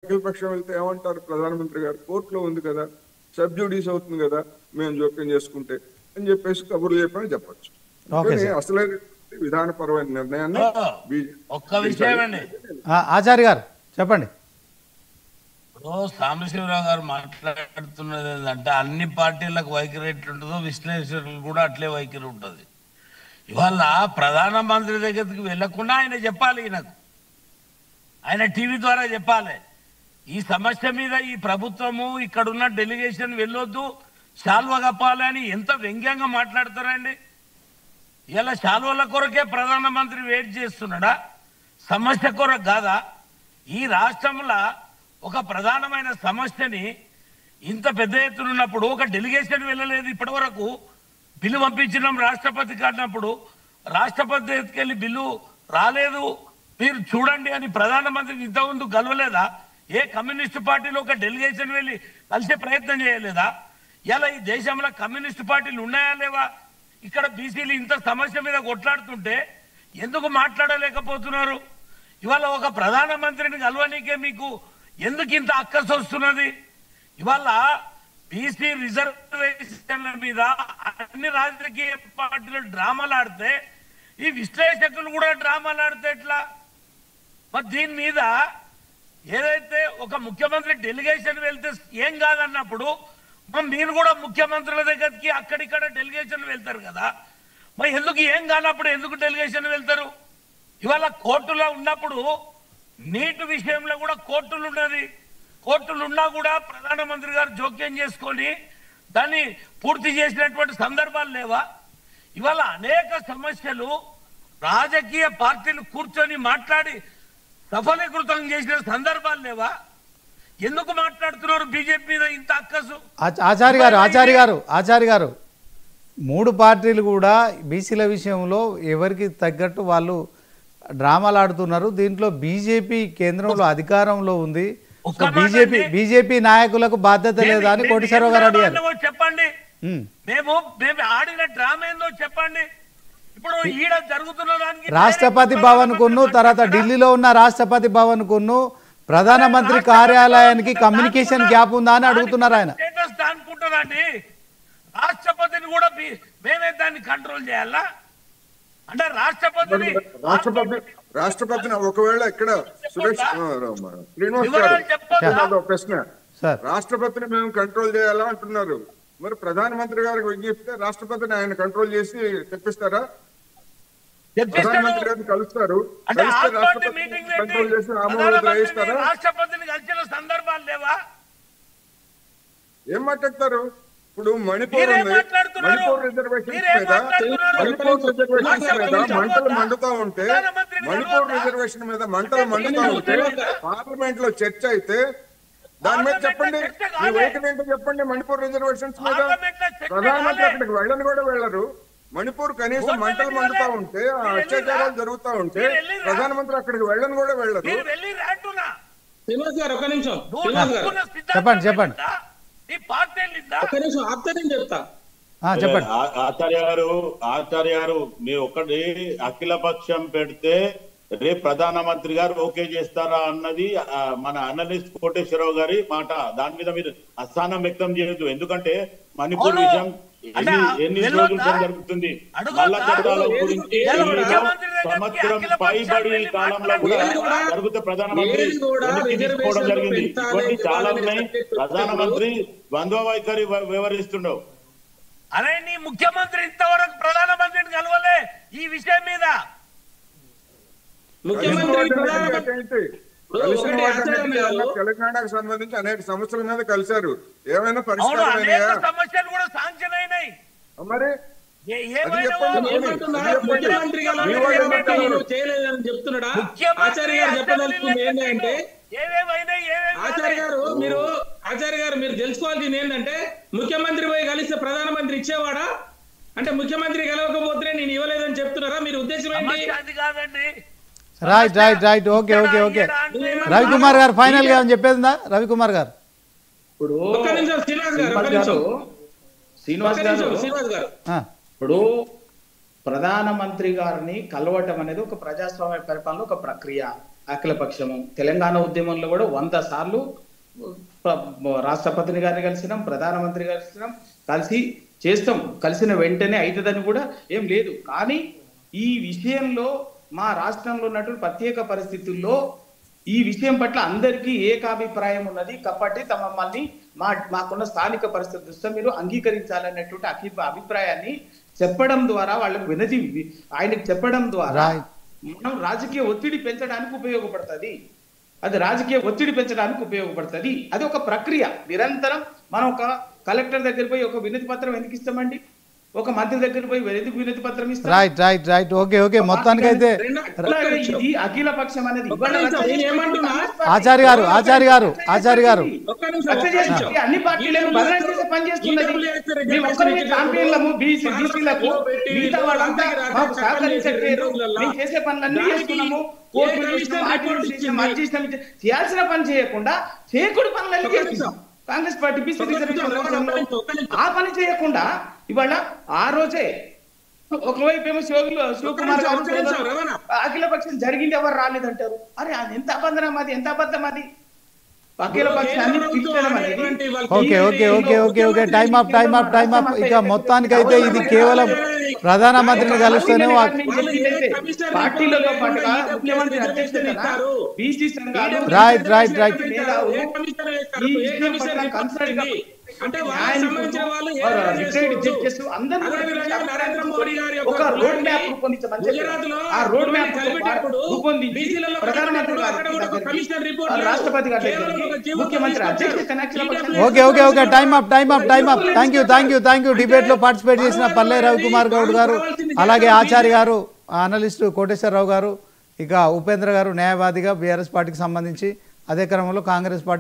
అఖిలపక్షం వెళ్తే ఏమంటారు ప్రధానమంత్రి గారు? కోర్టులో ఉంది కదా, సబ్ జ్యుడిస్ అవుతుంది కదా, మేము జోక్యం చేసుకుంటే అని చెప్పేసి కబుర్లు చెప్పని చెప్పచ్చు. అసలైన విధానపరమైన నిర్ణయాన్ని ఒక్క విషయం అండి ఆచార్య గారు చెప్పండి. సాంబశివరావు గారు మాట్లాడుతున్నది ఏంటంటే అన్ని పార్టీలకు వైఖరి ఎట్లుంటుందో విశ్లేషకులు కూడా అట్లే వైఖరి ఉంటుంది. ఇవాళ ప్రధానమంత్రి దగ్గరికి వెళ్లకుండా ఆయన చెప్పాలి, ఆయన టీవీ ద్వారా చెప్పాలి ఈ సమస్య మీద ఈ ప్రభుత్వము ఇక్కడున్న డెలిగేషన్ వెళ్ళొద్దు, శాల్వ కప్పాలి అని ఎంత వ్యంగ్యంగా మాట్లాడతారండి. ఇలా శాల్వల కొరకే ప్రధానమంత్రి వెయిట్ చేస్తున్నాడా? సమస్య కొరకు కాదా? ఈ రాష్ట్రంలో ఒక ప్రధానమైన సమస్యని ఇంత పెద్ద ఎత్తున ఉన్నప్పుడు ఒక డెలిగేషన్ వెళ్ళలేదు. ఇప్పటి వరకు బిల్లు పంపించడం రాష్ట్రపతికి అన్నప్పుడు రాష్ట్రపతి దగ్గరికి బిల్లు రాలేదు, మీరు చూడండి అని ప్రధానమంత్రికి ఇంతకుముందు గెలవలేదా? ఏ కమ్యూనిస్టు పార్టీలో ఒక డెలిగేషన్ వెళ్ళి కలిసే ప్రయత్నం చేయలేదా? ఇలా ఈ దేశంలో కమ్యూనిస్టు పార్టీలు ఉన్నాయా లేవా? ఇక్కడ బీసీలు ఇంత సమస్య మీద కొట్లాడుతుంటే ఎందుకు మాట్లాడలేకపోతున్నారు? ఇవాళ ఒక ప్రధానమంత్రిని కలవనీకే మీకు ఎందుకు ఇంత అక్కసు వస్తున్నది? ఇవాళ బీసీ రిజర్వేషన్ల మీద అన్ని రాజకీయ పార్టీలు డ్రామాలు ఆడితే ఈ విశ్లేషకులు కూడా డ్రామాలు ఆడితే ఎట్లా? మరి దీని మీద ఏదైతే ఒక ముఖ్యమంత్రి డెలిగేషన్ వెళ్తే ఏం కాదన్నప్పుడు మీరు కూడా ముఖ్యమంత్రుల దగ్గరికి అక్కడిక్కడ డెలిగేషన్ వెళ్తారు కదా, మరి ఎందుకు ఏం కానప్పుడు ఎందుకు డెలిగేషన్ వెళ్తారు? ఇవాళ కోర్టులో ఉన్నప్పుడు నీటి విషయంలో కూడా కోర్టులు ఉన్నది, కోర్టులు ఉన్నా కూడా ప్రధానమంత్రి గారు జోక్యం చేసుకొని దాన్ని పూర్తి చేసినటువంటి సందర్భాలు లేవా? ఇవాళ అనేక సమస్యలు రాజకీయ పార్టీలు కూర్చొని మాట్లాడి సఫలీకృతం చేసిన సందర్భాలు లేవా? ఎందుకు మాట్లాడుతున్నారు బీజేపీ మీద ఇంత అక్కసు? ఆచార్య గారు 3 పార్టీలు కూడా బీసీల విషయంలో ఎవరికి తగ్గట్టు వాళ్ళు డ్రామాలు ఆడుతున్నారు. దీంట్లో బీజేపీ కేంద్రంలో అధికారంలో ఉంది, బీజేపీ నాయకులకు బాధ్యత లేదా అని కోటేశ్వరరావు గారు అడిగారు. చెప్పండి, మేము ఆడిన డ్రామా ఏందో చెప్పండి. ఇప్పుడు ఈడ జరుగుతున్న దానికి రాష్ట్రపతి భవన్ కును తర్వాత ఢిల్లీలో ఉన్న రాష్ట్రపతి భవన్ కును ప్రధానమంత్రి కార్యాలయానికి కమ్యూనికేషన్ గ్యాప్ ఉందా అని అడుగుతున్నారు ఆయన. స్టేటస్ అనుకుంటారండి, రాష్ట్రపతిని కూడా మేమే దాన్ని కంట్రోల్ చేయాలా? అంటే రాష్ట్రపతిని ఒకవేళ ఇక్కడ సురేష్ శ్రీనివాస్ గారు ప్రశ్న, రాష్ట్రపతిని మేము కంట్రోల్ చేయాలా అంటున్నారు. మరి ప్రధానమంత్రి గారికి విజ్ఞప్తే రాష్ట్రపతిని ఆయన కంట్రోల్ చేసి తెప్పిస్తారా? ప్రధానమంత్రి గారిని కలుస్తారు, కంట్రోల్ చేసి ఆమోదం రాయిస్తారా? రాష్ట్రపతిని కలిసిన సందర్భాలు లేవా? ఏం మాట్లాడతారు? ఇప్పుడు మణిపూర్ రిజర్వేషన్ మీద మంటలు మండుతా ఉంటే పార్లమెంట్ లో చర్చ అయితే దాని మీద చెప్పండి, మీ వైఖరి ఏంటో చెప్పండి. మణిపూర్ రిజర్వేషన్స్ మీద ప్రధానమంత్రి అక్కడికి వెళ్ళని కూడా వెళ్ళరు. మణిపూర్ కనీసం మంటలు మండుతా ఉంటే, అత్యాచారాలు జరుగుతా ఉంటే ప్రధానమంత్రి అక్కడికి వెళ్ళని కూడా వెళ్ళరు. చెప్పండి ఆచార్య గారు మీరు ఒకటి అఖిల పక్షం పెడితే రేపు ప్రధానమంత్రి గారు ఓకే చేస్తారా అన్నది మన అనలిస్ట్ కోటేశ్వరరావు గారి మాట. దాని మీద మీరు అసహనం వ్యక్తం చేయొద్దు. ఎందుకంటే మణిపూర్ విషయం ఎన్ని రోజులు జరుగుతుంది, మల్ల చట్టాల గురించి సంవత్సరం పైబడి కాలంలో కూడా జరిగితే ప్రధానమంత్రి తీసుకోవడం జరిగింది. ఇవన్నీ చాలా ఉన్నాయి. ప్రధానమంత్రి ద్వంద్వ వైఖరి వ్యవహరిస్తుండవు. అరే నీ ముఖ్యమంత్రి ఇంతవరకు ప్రధానమంత్రిని కలవలే ఈ విషయం మీద. తెలంగాణకు సంబంధించి అనేక సమస్యల మీద కలిశారు. ఏమైనా సమస్యలు కూడా శాంక్షన్ అయినాయి. మరి చెప్తున్నాడా ఆచార్య గారు? మీరు తెలుసుకోవాల్సింది ఏంటంటే ముఖ్యమంత్రి పోయి కలిస్తే ప్రధానమంత్రి ఇచ్చేవాడా? అంటే ముఖ్యమంత్రి కలవకపోతే నేను ఇవ్వలేదని చెప్తున్నారా? మీరు ఉద్దేశం ఏంటి? అది కాదండి. రైట్ ఓకే రవికుమార్ గారు ఫైనల్ గా చెప్పేదిందా? రవికుమార్ గారు ఇప్పుడు శ్రీనివాస్ గారు ఇప్పుడు ప్రధానమంత్రి గారిని కలవటం అనేది ఒక ప్రజాస్వామ్య పరిపాలన ఒక ప్రక్రియ. అఖిలపక్షము తెలంగాణ ఉద్యమంలో కూడా 100 సార్లు రాష్ట్రపతిని గారిని కలిసినాం, ప్రధానమంత్రి కలిసినాం, కలిసిన వెంటనే అవుతుందని కూడా ఏం లేదు. కానీ ఈ విషయంలో మా రాష్ట్రంలో ఉన్నటువంటి ప్రత్యేక పరిస్థితుల్లో ఈ విషయం పట్ల అందరికీ ఏకాభిప్రాయం ఉన్నది కాబట్టి మమ్మల్ని మాకున్న స్థానిక పరిస్థితి దృష్ట్యా మీరు అంగీకరించాలనేటువంటి అభిప్రాయాన్ని చెప్పడం ద్వారా వాళ్ళకు ఆయనకు చెప్పడం ద్వారా మనం రాజకీయ ఒత్తిడి పెంచడానికి ఉపయోగపడుతుంది. అది రాజకీయ ఒత్తిడి పెంచడానికి ఉపయోగపడుతుంది. అది ఒక ప్రక్రియ. నిరంతరం మనం ఒక కలెక్టర్ దగ్గర పోయి ఒక వినతి పత్రం ఎందుకు ఇస్తామండి? ఒక మంత్రి దగ్గర పోయి ఎందుకు వినతి పత్రం ఇస్తాం? రైట్ ఓకే మొత్తానికైతే ఇది అఖిల పక్షం అనేది ఆచార్య గారు అన్ని పార్టీలను బదనాం చేసే పని చేస్తున్నది. మేము ఒక్కరిమే ఛాంపియన్లము బీసీలకు, మిగతా వాళ్ళంతా మాకు సహకరించట్లేదు. మేము చేసే పనులన్నీ చేస్తున్నాము. చేయాల్సిన పని చేయకుండా చేయకూడదు పనులన్నీ చేస్తున్నాం. కాంగ్రెస్ పార్టీ బీసీ ఆ పని చేయకుండా ఇవాళ ఆ రోజే ఒకవైపు ఏమో శివకుమార్ గారు అఖిల పక్షం జరిగింది ఎవరు రాలేదంటారు. అరే అది ఎంత అబద్ధం, అది ఎంత అబద్ధం. అది అఖిల పక్షాన్ని ఓకే టైమ్ అప్. ఇక మొత్తానికైతే ఇది కేవలం ప్రధానమంత్రిని కలుస్తేనే పార్టీలలో పాటుగా ముఖ్యమంత్రి అధ్యక్షత బీసీ సంఘాలు రైట్ అంటే సంబంధించిన వాళ్ళు ఒక రోడ్ మ్యాప్ రాష్ట్రపతి గారు ముఖ్యమంత్రి అధ్యక్షత okay time up. Thank you debate లో పార్టిసిపేట్ చేసిన పల్లె రవికుమార్ గౌడ్ గారు, అలాగే ఆచార్య గారు, అనలిస్ట్ కోటేశ్వరరావు గారు, ఇక ఉపేంద్ర గారు న్యాయవాదిగా బీఆర్ఎస్ పార్టీకి సంబంధించి, అదే క్రమంలో కాంగ్రెస్ పార్టీ